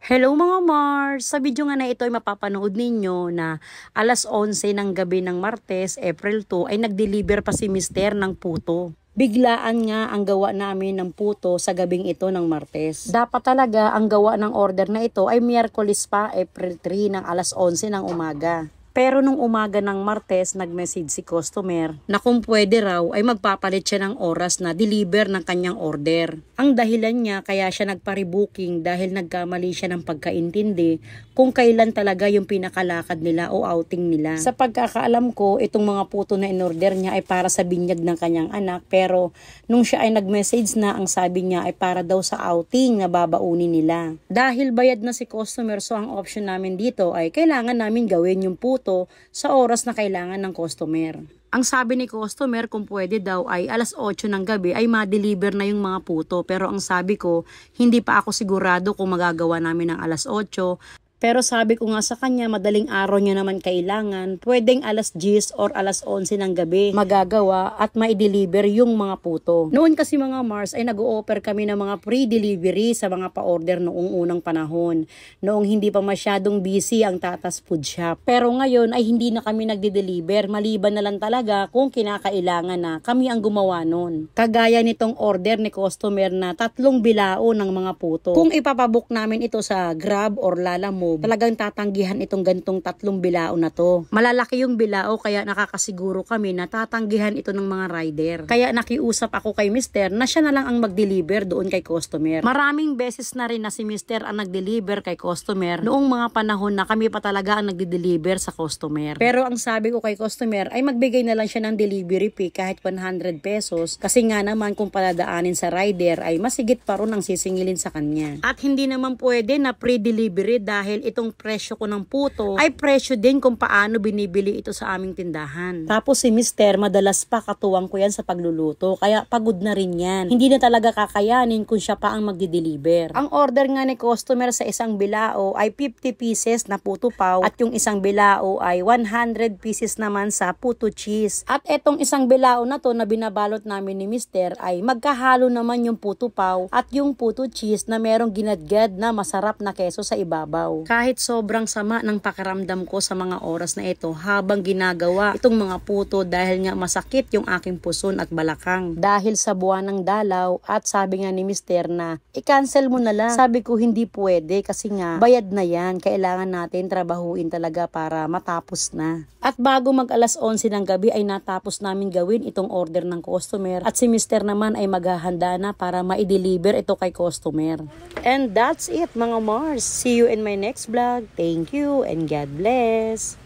Hello mga Mars! Sa video nga na ito ay mapapanood ninyo na alas 11 ng gabi ng Martes, April 2 ay nag-deliver pa si Mister ng puto. Biglaan nga ang gawa namin ng puto sa gabing ito ng Martes. Dapat talaga ang gawa ng order na ito ay Miyerkules pa, April 3 ng alas 11 ng umaga. Pero nung umaga ng Martes, nag-message si customer na kung pwede raw ay magpapalit siya ng oras na deliver ng kanyang order. Ang dahilan niya kaya siya nagpa-rebooking dahil nagkamali siya ng pagkaintindi kung kailan talaga yung pinakalakad nila o outing nila. Sa pagkakaalam ko, itong mga puto na in-order niya ay para sa binyag ng kanyang anak, pero nung siya ay nag-message na, ang sabi niya ay para daw sa outing na babaunin nila. Dahil bayad na si customer, so ang option namin dito ay kailangan namin gawin yung puto sa oras na kailangan ng customer. Ang sabi ni customer kung pwede daw ay alas 8 ng gabi ay ma-deliver na yung mga puto, pero ang sabi ko hindi pa ako sigurado kung magagawa namin ng alas 8. Pero sabi ko nga sa kanya, madaling araw niya naman kailangan, pwedeng alas 10 or alas 11 ng gabi magagawa at ma-deliver yung mga puto. Noon kasi mga Mars ay nag-o-offer kami ng mga pre-delivery sa mga pa-order noong unang panahon, noong hindi pa masyadong busy ang Tatas Food Shop. Pero ngayon ay hindi na kami nagde-deliver, maliban na lang talaga kung kinakailangan na kami ang gumawa nun. Kagaya nitong order ni customer na 3 bilao ng mga puto. Kung ipapabook namin ito sa Grab or Lalamove, talagang tatanggihan itong gantong 3 bilao na to. Malalaki yung bilao kaya nakakasiguro kami na tatanggihan ito ng mga rider. Kaya nakiusap ako kay Mister na siya na lang ang mag-deliver doon kay customer. Maraming beses na rin na si Mister ang nag-deliver kay customer noong mga panahon na kami pa talaga ang nagde-deliver sa customer. Pero ang sabi ko kay customer ay magbigay na lang siya ng delivery fee kahit 100 pesos kasi nga naman kung paladaanin sa rider ay masigit pa ron ang sisingilin sa kanya. At hindi naman pwede na pre-delivery dahil itong presyo ko ng puto ay presyo din kung paano binibili ito sa aming tindahan. Tapos si Mister madalas pa katuwang ko yan sa pagluluto, kaya pagod na rin yan. Hindi na talaga kakayanin kung siya pa ang magdi-deliver. Ang order nga ni customer sa isang bilao ay 50 pieces na puto paw at yung isang bilao ay 100 pieces naman sa puto cheese. At etong isang bilao na to na binabalot namin ni Mister ay magkahalo naman yung puto paw at yung puto cheese na merong ginadgad na masarap na keso sa ibabaw. Kahit sobrang sama ng pakiramdam ko sa mga oras na ito habang ginagawa itong mga puto dahil nga masakit yung aking puson at balakang. Dahil sa buwan ng dalaw at sabi nga ni Mister na i-cancel mo na lang. Sabi ko hindi pwede kasi nga bayad na yan. Kailangan natin trabahuin talaga para matapos na. At bago mag alas 11 ng gabi ay natapos namin gawin itong order ng customer at si Mister naman ay maghahanda na para ma-deliver ito kay customer. And that's it mga Mars. See you in my next vlog. Thank you and God bless.